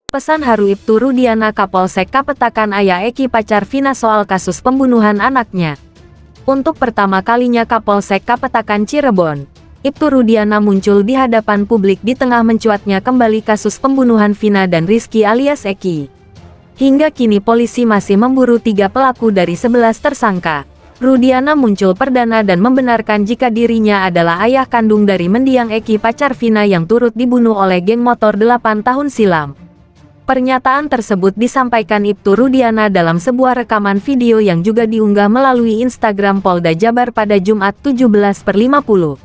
Pesan haru Ibtu Rudiana Kapolsek Kapetakan Ayah Eki pacar Vina soal kasus pembunuhan anaknya. Untuk pertama kalinya Kapolsek Kapetakan Cirebon, Ibtu Rudiana muncul di hadapan publik di tengah mencuatnya kembali kasus pembunuhan Vina dan Rizky alias Eki. Hingga kini polisi masih memburu 3 pelaku dari 11 tersangka. Rudiana muncul perdana dan membenarkan jika dirinya adalah ayah kandung dari mendiang Eki pacar Vina yang turut dibunuh oleh geng motor 8 tahun silam. Pernyataan tersebut disampaikan Ibtu Rudiana dalam sebuah rekaman video yang juga diunggah melalui Instagram Polda Jabar pada Jumat 17/50.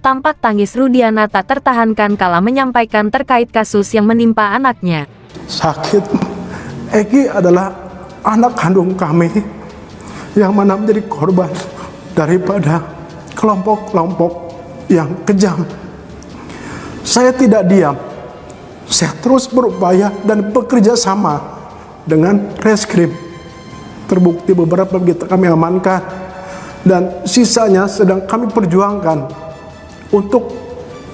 Tampak tangis Rudiana tak tertahankan kala menyampaikan terkait kasus yang menimpa anaknya. Sakit. Eki adalah anak kandung kami yang mana menjadi korban daripada kelompok-kelompok yang kejam. Saya tidak diam. Saya terus berupaya dan bekerja sama dengan reskrim. Terbukti beberapa kami amankan dan sisanya sedang kami perjuangkan untuk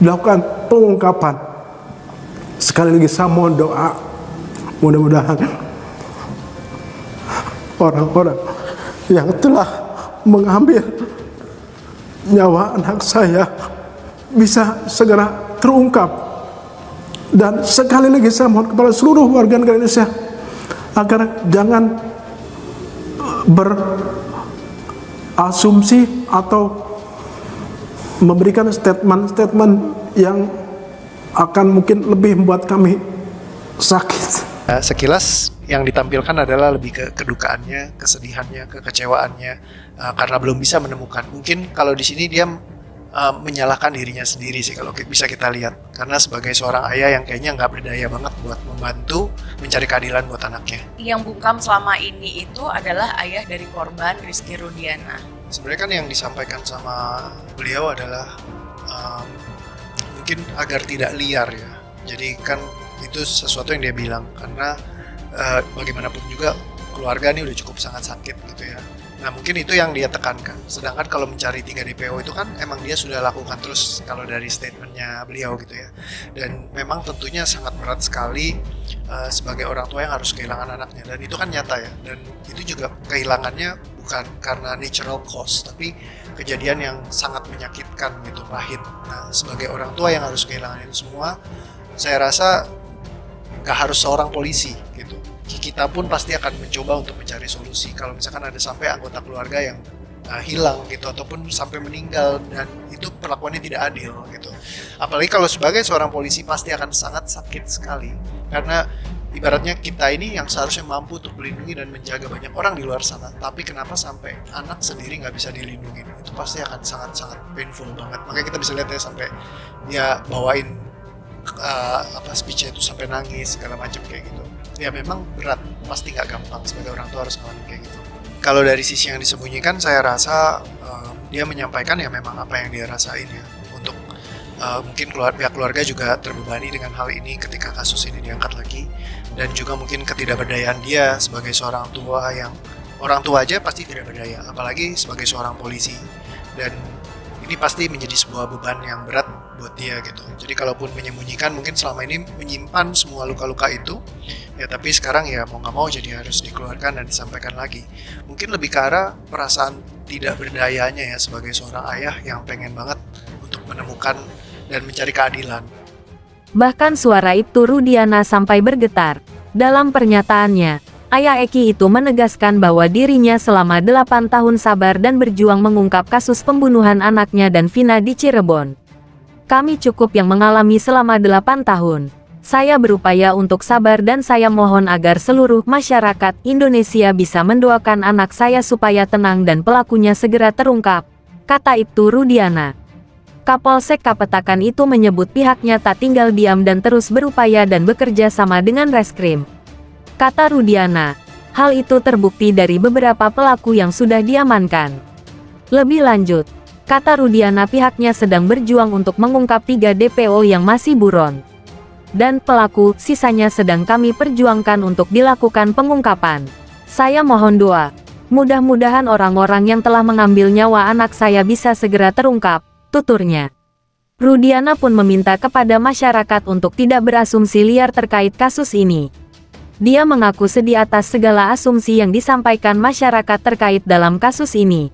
dilakukan pengungkapan. Sekali lagi saya mohon doa, mudah-mudahan orang-orang yang telah mengambil nyawa anak saya bisa segera terungkap. Dan sekali lagi saya mohon kepada seluruh warga negara Indonesia agar jangan berasumsi atau memberikan statement-statement yang akan mungkin lebih membuat kami sakit. Sekilas yang ditampilkan adalah lebih ke kedukaannya, kesedihannya, kekecewaannya karena belum bisa menemukan. Mungkin kalau di sini dia menyalahkan dirinya sendiri sih kalau bisa kita lihat, karena sebagai seorang ayah yang kayaknya nggak berdaya banget buat membantu mencari keadilan buat anaknya. Yang bungkam selama ini itu adalah ayah dari korban Rizky Rudiana. Sebenarnya kan yang disampaikan sama beliau adalah mungkin agar tidak liar ya. Jadi kan itu sesuatu yang dia bilang karena bagaimanapun juga keluarga ini udah cukup sangat sakit gitu ya. Nah mungkin itu yang dia tekankan. Sedangkan kalau mencari 3 DPO itu kan emang dia sudah lakukan terus kalau dari statementnya beliau gitu ya. Dan memang tentunya sangat berat sekali sebagai orang tua yang harus kehilangan anaknya. Dan itu kan nyata ya. Dan itu juga kehilangannya bukan karena natural cause, tapi kejadian yang sangat menyakitkan gitu, pahit. Nah sebagai orang tua yang harus kehilangan itu semua, saya rasa nggak harus seorang polisi gitu. Kita pun pasti akan mencoba untuk mencari solusi kalau misalkan ada sampai anggota keluarga yang hilang gitu ataupun sampai meninggal dan itu perlakuannya tidak adil gitu. Apalagi kalau sebagai seorang polisi pasti akan sangat sakit sekali karena ibaratnya kita ini yang seharusnya mampu untuk melindungi dan menjaga banyak orang di luar sana, tapi kenapa sampai anak sendiri nggak bisa dilindungi? Itu pasti akan sangat-sangat painful banget. Makanya kita bisa lihat ya sampai dia bawain speech-nya itu sampai nangis segala macam kayak gitu. Ya memang berat, pasti nggak gampang sebagai orang tua harus ngalamin kayak gitu. Kalau dari sisi yang disembunyikan, saya rasa dia menyampaikan ya memang apa yang dia rasain ya. Untuk mungkin pihak keluarga juga terbebani dengan hal ini ketika kasus ini diangkat lagi. Dan juga mungkin ketidakberdayaan dia sebagai seorang tua yang orang tua aja pasti tidak berdaya, apalagi sebagai seorang polisi. Dan ini pasti menjadi sebuah beban yang berat buat dia gitu. Jadi kalaupun menyembunyikan mungkin selama ini menyimpan semua luka-luka itu ya, tapi sekarang ya mau nggak mau jadi harus dikeluarkan dan disampaikan lagi. Mungkin lebih ke arah perasaan tidak berdayanya ya sebagai seorang ayah yang pengen banget untuk menemukan dan mencari keadilan. Bahkan suara Ibtu Rudiana sampai bergetar. Dalam pernyataannya, ayah Eki itu menegaskan bahwa dirinya selama 8 tahun sabar dan berjuang mengungkap kasus pembunuhan anaknya dan Vina di Cirebon. Kami cukup yang mengalami selama 8 tahun. Saya berupaya untuk sabar dan saya mohon agar seluruh masyarakat Indonesia bisa mendoakan anak saya supaya tenang dan pelakunya segera terungkap, kata Ibtu Rudiana. Kapolsek Kapetakan itu menyebut pihaknya tak tinggal diam dan terus berupaya dan bekerja sama dengan reskrim. Kata Rudiana, hal itu terbukti dari beberapa pelaku yang sudah diamankan. Lebih lanjut, kata Rudiana pihaknya sedang berjuang untuk mengungkap 3 DPO yang masih buron. Dan pelaku sisanya sedang kami perjuangkan untuk dilakukan pengungkapan. Saya mohon doa. Mudah-mudahan orang-orang yang telah mengambil nyawa anak saya bisa segera terungkap, tuturnya. Rudiana pun meminta kepada masyarakat untuk tidak berasumsi liar terkait kasus ini. Dia mengaku sedih atas segala asumsi yang disampaikan masyarakat terkait dalam kasus ini.